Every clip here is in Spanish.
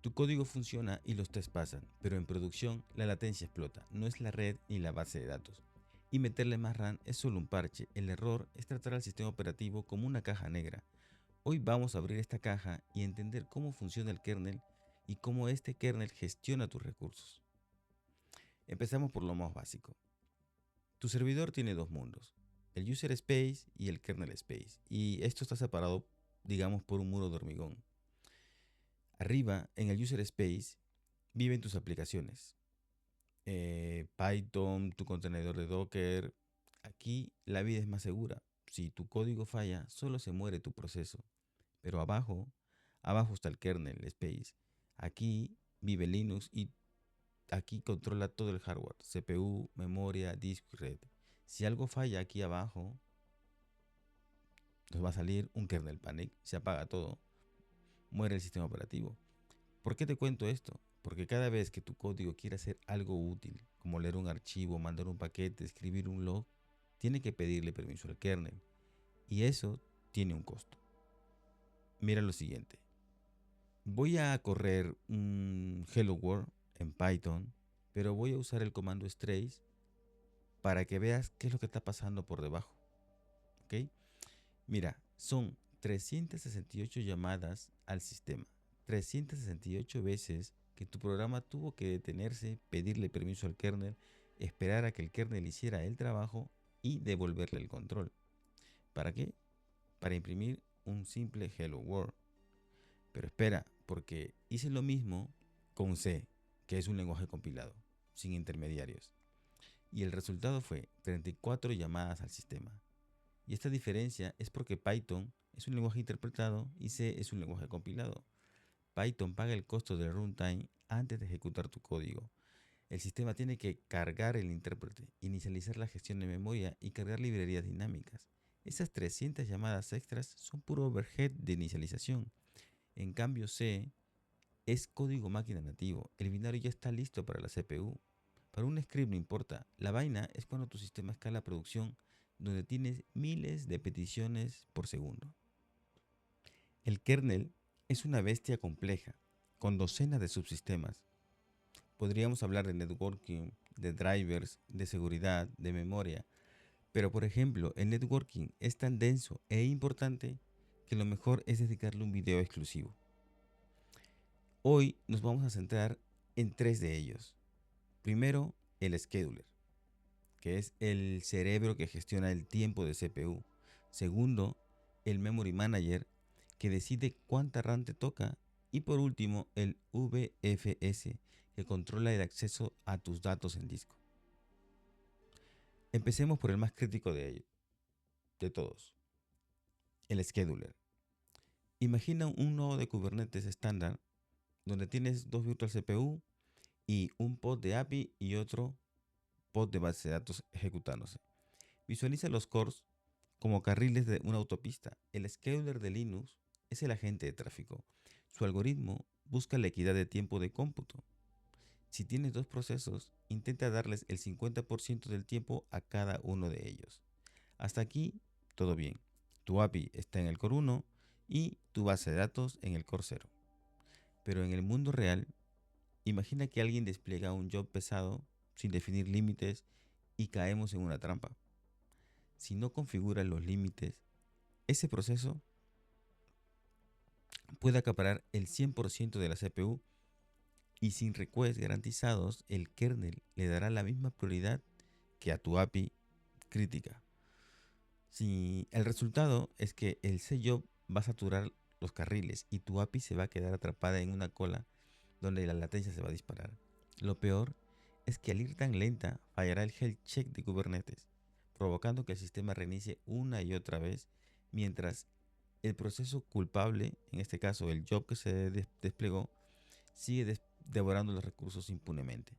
Tu código funciona y los tests pasan, pero en producción la latencia explota, no es la red ni la base de datos. Y meterle más RAM es solo un parche, el error es tratar al sistema operativo como una caja negra. Hoy vamos a abrir esta caja y entender cómo funciona el kernel y cómo este kernel gestiona tus recursos. Empezamos por lo más básico. Tu servidor tiene dos mundos, el user space y el kernel space, y esto está separado, digamos, por un muro de hormigón. Arriba, en el user space, viven tus aplicaciones. Python, tu contenedor de Docker. Aquí la vida es más segura. Si tu código falla, solo se muere tu proceso. Pero abajo está el kernel space. Aquí vive Linux y aquí controla todo el hardware, CPU, memoria, disco y red. Si algo falla aquí abajo, nos va a salir un kernel panic, se apaga todo, muere el sistema operativo. ¿Por qué te cuento esto? Porque cada vez que tu código quiere hacer algo útil, como leer un archivo, mandar un paquete, escribir un log, tiene que pedirle permiso al kernel. Y eso tiene un costo. Mira lo siguiente. Voy a correr un Hello World en Python, pero voy a usar el comando trace para que veas qué es lo que está pasando por debajo. ¿Ok? Mira, son 368 llamadas al sistema. 368 veces que tu programa tuvo que detenerse, pedirle permiso al kernel, esperar a que el kernel hiciera el trabajo y devolverle el control. ¿Para qué? Para imprimir un simple Hello World. Pero espera, porque hice lo mismo con C, que es un lenguaje compilado, sin intermediarios. Y el resultado fue 34 llamadas al sistema. Y esta diferencia es porque Python es un lenguaje interpretado y C es un lenguaje compilado. Python paga el costo del runtime antes de ejecutar tu código. El sistema tiene que cargar el intérprete, inicializar la gestión de memoria y cargar librerías dinámicas. Esas 300 llamadas extras son puro overhead de inicialización. En cambio C es código máquina nativo. El binario ya está listo para la CPU. Para un script no importa. La vaina es cuando tu sistema escala a producción donde tienes miles de peticiones por segundo. El kernel es una bestia compleja, con docenas de subsistemas. Podríamos hablar de networking, de drivers, de seguridad, de memoria, pero por ejemplo, el networking es tan denso e importante que lo mejor es dedicarle un video exclusivo. Hoy nos vamos a centrar en tres de ellos. Primero, el scheduler, que es el cerebro que gestiona el tiempo de CPU. Segundo, el memory manager, que decide cuánta RAM te toca. Y por último, el VFS, que controla el acceso a tus datos en disco. Empecemos por el más crítico de todos, el scheduler. Imagina un nodo de Kubernetes estándar donde tienes dos virtual CPU y un pod de API y otro pod de base de datos ejecutándose. Visualiza los cores como carriles de una autopista. El scheduler de Linux es el agente de tráfico. Su algoritmo busca la equidad de tiempo de cómputo. Si tienes dos procesos, intenta darles el 50% del tiempo a cada uno de ellos. Hasta aquí, todo bien. Tu API está en el core 1 y tu base de datos en el core 0. Pero en el mundo real, imagina que alguien despliega un job pesado sin definir límites y caemos en una trampa. Si no configuras los límites, ese proceso puede acaparar el 100% de la CPU y sin requests garantizados, el kernel le dará la misma prioridad que a tu API crítica. Si el resultado es que el C-Job va a saturar los carriles y tu API se va a quedar atrapada en una cola donde la latencia se va a disparar. Lo peor es que al ir tan lenta fallará el health check de Kubernetes, provocando que el sistema reinicie una y otra vez mientras el proceso culpable, en este caso el job que se desplegó, sigue devorando los recursos impunemente.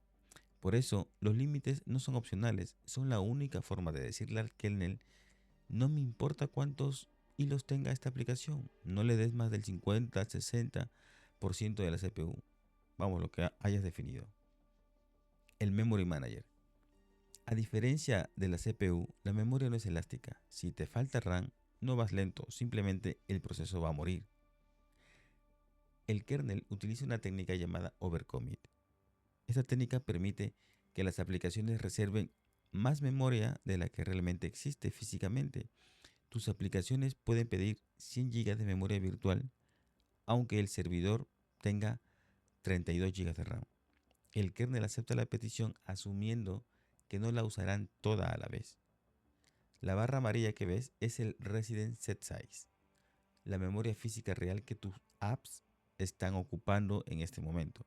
Por eso, los límites no son opcionales, son la única forma de decirle al kernel: no me importa cuántos hilos tenga esta aplicación, no le des más del 50, 60% de la CPU. Vamos, lo que hayas definido. El Memory Manager. A diferencia de la CPU, la memoria no es elástica. Si te falta RAM, no vas lento, simplemente el proceso va a morir. El kernel utiliza una técnica llamada overcommit. Esta técnica permite que las aplicaciones reserven más memoria de la que realmente existe físicamente. Tus aplicaciones pueden pedir 100 GB de memoria virtual, aunque el servidor tenga 32 GB de RAM. El kernel acepta la petición asumiendo que no la usarán toda a la vez. La barra amarilla que ves es el resident set size, la memoria física real que tus apps están ocupando en este momento.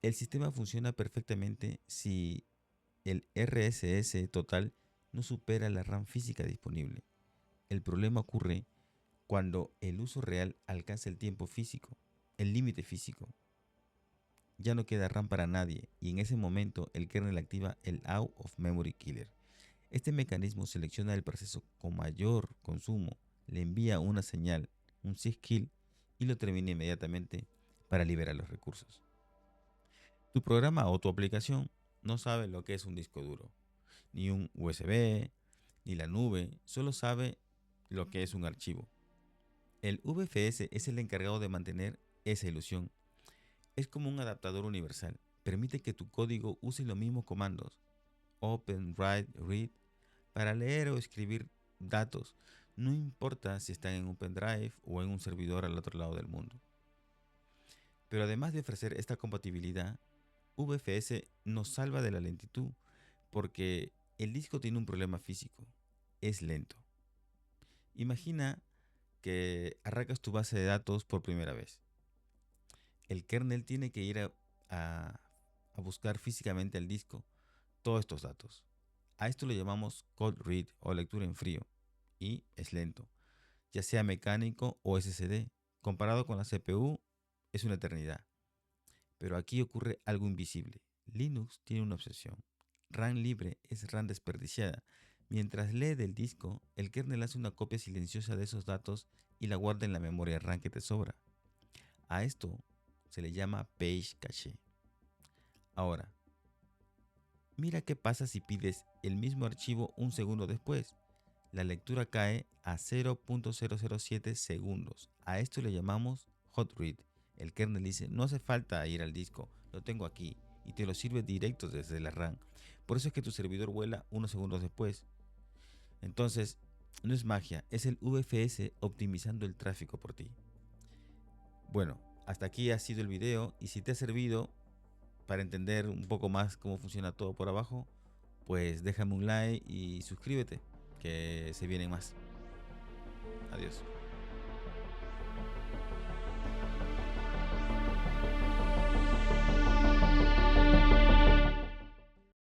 El sistema funciona perfectamente si el RSS total no supera la RAM física disponible. El problema ocurre cuando el uso real alcanza el tiempo físico, el límite físico. Ya no queda RAM para nadie y en ese momento el kernel activa el Out of Memory Killer. Este mecanismo selecciona el proceso con mayor consumo, le envía una señal, un syskill, y lo termina inmediatamente para liberar los recursos. Tu programa o tu aplicación no sabe lo que es un disco duro, ni un USB, ni la nube, solo sabe lo que es un archivo. El VFS es el encargado de mantener esa ilusión. Es como un adaptador universal. Permite que tu código use los mismos comandos, open, write, read, para leer o escribir datos. No importa si están en un pendrive o en un servidor al otro lado del mundo. Pero además de ofrecer esta compatibilidad, VFS nos salva de la lentitud porque el disco tiene un problema físico. Es lento. Imagina que arrancas tu base de datos por primera vez. El kernel tiene que ir a buscar físicamente al disco todos estos datos. A esto lo llamamos cold read o lectura en frío y es lento, ya sea mecánico o SSD. Comparado con la CPU es una eternidad. Pero aquí ocurre algo invisible. Linux tiene una obsesión. RAM libre es RAM desperdiciada. Mientras lee del disco, el kernel hace una copia silenciosa de esos datos y la guarda en la memoria RAM que te sobra. A esto se le llama page cache. Ahora, mira qué pasa si pides el mismo archivo un segundo después. La lectura cae a 0.007 segundos. A esto le llamamos hot read. El kernel dice, no hace falta ir al disco, lo tengo aquí y te lo sirve directo desde la RAM. Por eso es que tu servidor vuela unos segundos después. Entonces, no es magia, es el VFS optimizando el tráfico por ti. Bueno, hasta aquí ha sido el video y si te ha servido para entender un poco más cómo funciona todo por abajo, pues déjame un like y suscríbete, que se vienen más. Adiós.